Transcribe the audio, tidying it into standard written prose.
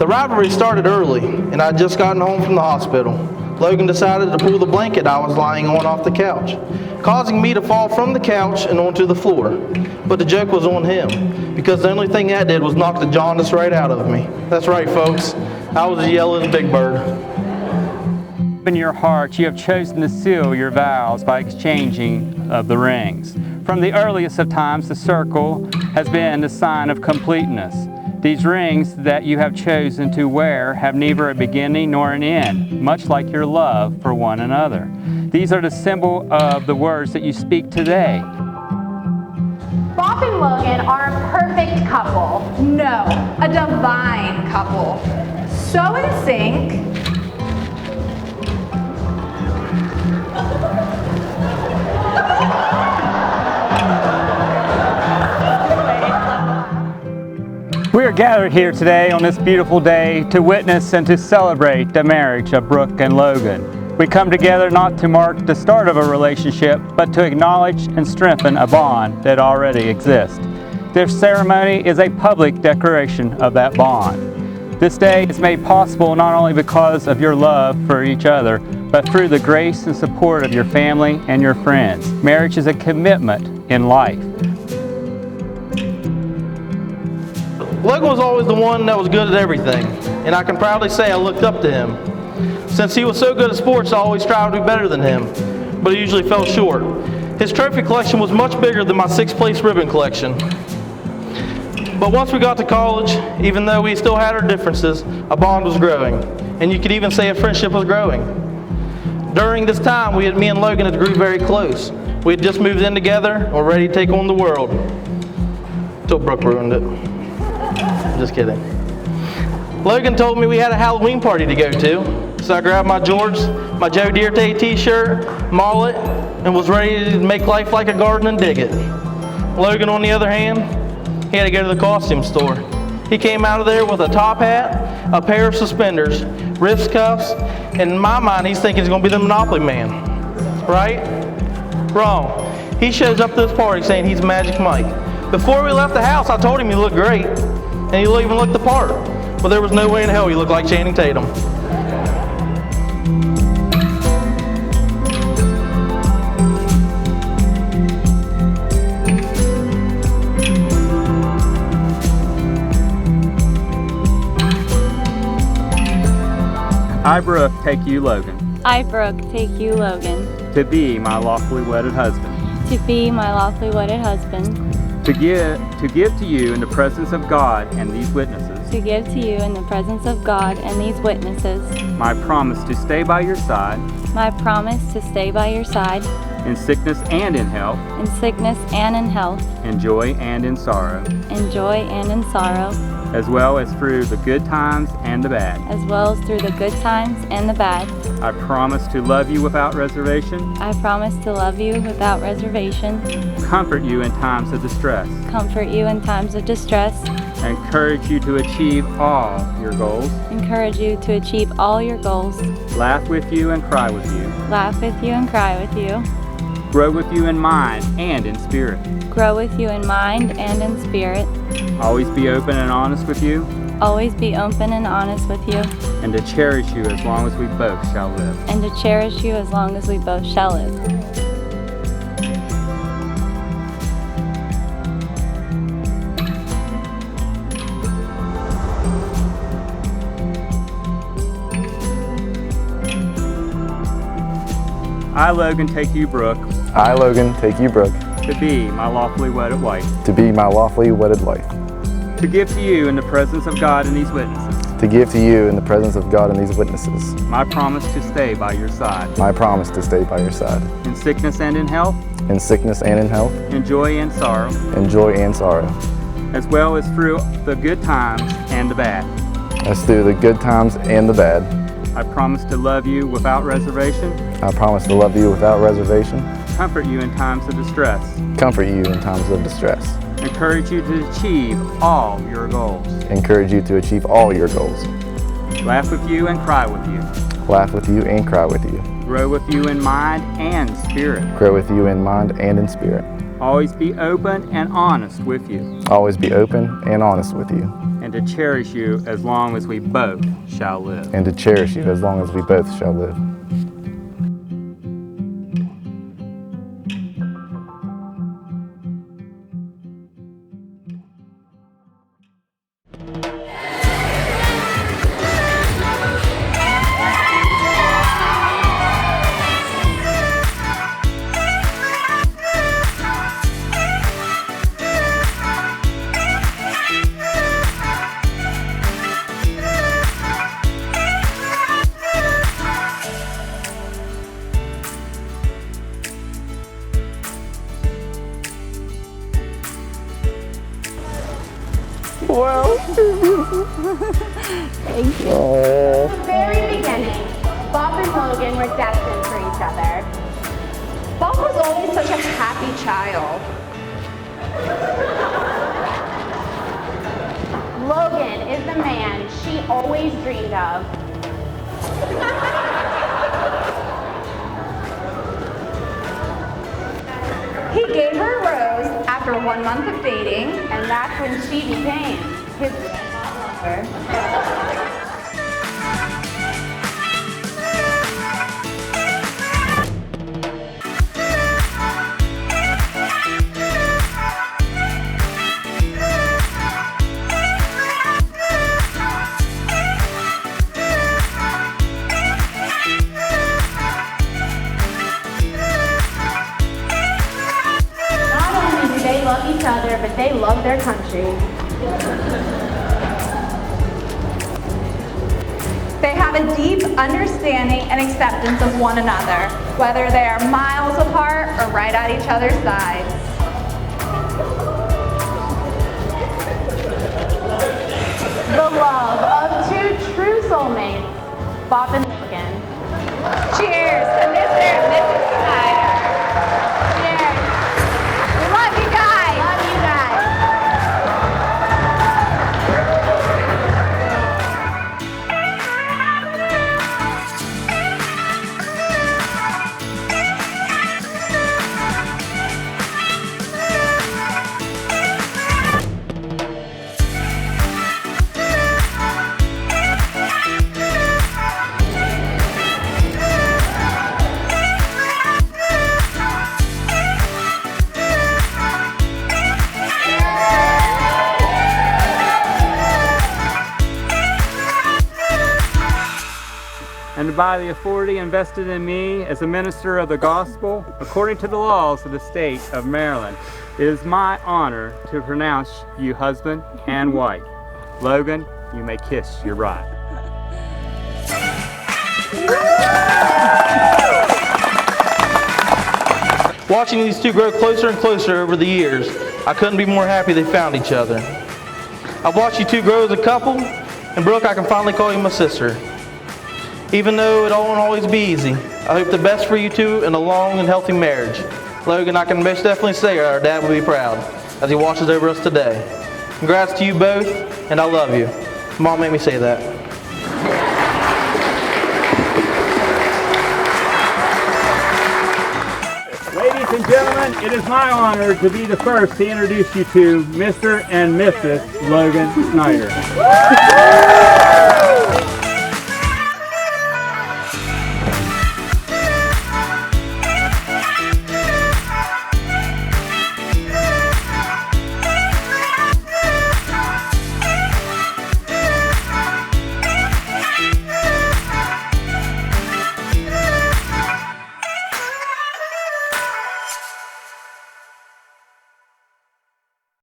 The rivalry started early, and I had just gotten home from the hospital. Logan decided to pull the blanket I was lying on off the couch, causing me to fall from the couch and onto the floor. But the joke was on him, because the only thing that did was knock the jaundice right out of me. That's right, folks. I was yelling as Big Bird. In your heart, you have chosen to seal your vows by exchanging of the rings. From the earliest of times, the circle has been the sign of completeness. These rings that you have chosen to wear have neither a beginning nor an end, much like your love for one another. These are the symbol of the words that you speak today. Bob and Logan are a perfect couple. No, a divine couple. So in sync. We are gathered here today on this beautiful day to witness and to celebrate the marriage of Brooke and Logan. We come together not to mark the start of a relationship, but to acknowledge and strengthen a bond that already exists. This ceremony is a public declaration of that bond. This day is made possible not only because of your love for each other, but through the grace and support of your family and your friends. Marriage is a commitment in life. Logan was always the one that was good at everything, and I can proudly say I looked up to him. Since he was so good at sports, I always strived to be better than him, but he usually fell short. His trophy collection was much bigger than my sixth-place ribbon collection. But once we got to college, even though we still had our differences, a bond was growing, and you could even say a friendship was growing. During this time, me and Logan had grew very close. We had just moved in together and were ready to take on the world, until Brooke ruined it. Just kidding. Logan told me we had a Halloween party to go to, so I grabbed my jorts, my Joe Dierte t-shirt, mullet, and was ready to make life like a garden and dig it. Logan, on the other hand, he had to go to the costume store. He came out of there with a top hat, a pair of suspenders, wrist cuffs, and in my mind, he's thinking he's going to be the Monopoly Man. Right? Wrong. He shows up to this party saying he's Magic Mike. Before we left the house, I told him he looked great, and he even looked the part. But there was no way in hell he looked like Channing Tatum. I, Brooke, take you, Logan. I, Brooke, take you, Logan. To be my lawfully wedded husband. To be my lawfully wedded husband. To give to you in the presence of God and these witnesses. To give to you in the presence of God and these witnesses. My promise to stay by your side. My promise to stay by your side. In sickness and in health. In sickness and in health. In joy and in sorrow. In joy and in sorrow. As well as through the good times and the bad. As well as through the good times and the bad. I promise to love you without reservation. I promise to love you without reservation. Comfort you in times of distress. Comfort you in times of distress. Encourage you to achieve all your goals. Encourage you to achieve all your goals. Laugh with you and cry with you. Laugh with you and cry with you. Grow with you in mind and in spirit. Grow with you in mind and in spirit. Always be open and honest with you. Always be open and honest with you. And to cherish you as long as we both shall live. And to cherish you as long as we both shall live. I, Logan, take you, Brooke. I, Logan, take you, Brooke. To be my lawfully wedded wife. To be my lawfully wedded wife. To give to you in the presence of God and these witnesses. To give to you in the presence of God and these witnesses. My promise to stay by your side. My promise to stay by your side. In sickness and in health. In sickness and in health. In joy and sorrow. In joy and sorrow. As well as through the good times and the bad. As through the good times and the bad. I promise to love you without reservation. I promise to love you without reservation. Comfort you in times of distress. Comfort you in times of distress. Encourage you to achieve all your goals. Encourage you to achieve all your goals. Laugh with you and cry with you. Laugh with you and cry with you. Grow with you in mind and spirit. Grow with you in mind and in spirit. Always be open and honest with you. Always be open and honest with you. and to cherish you as long as we both shall live. and to cherish you as long as we both shall live. From the very beginning, Bob and Logan were destined for each other. Bob was always such a happy child. Logan is the man she always dreamed of. He gave her a rose after 1 month of dating, and that's when she became his lover. They love each other, but they love their country. They have a deep understanding and acceptance of one another, whether they are miles apart or right at each other's sides. The love of two true soulmates, Bob and Logan. Cheers to Mr. and Mrs. Snyder. Cheers. We love you guys. Love you guys. And by the authority invested in me as a minister of the gospel, according to the laws of the state of Maryland, it is my honor to pronounce you husband and wife. Logan, you may kiss your bride. Watching these two grow closer and closer over the years, I couldn't be more happy they found each other. I've watched you two grow as a couple, and Brooke, I can finally call you my sister. Even though it won't always be easy, I hope the best for you two in a long and healthy marriage. Logan, I can most definitely say our dad will be proud as he watches over us today. Congrats to you both, and I love you. Mom made me say that. Ladies and gentlemen, it is my honor to be the first to introduce you to Mr. and Mrs. Logan Snyder.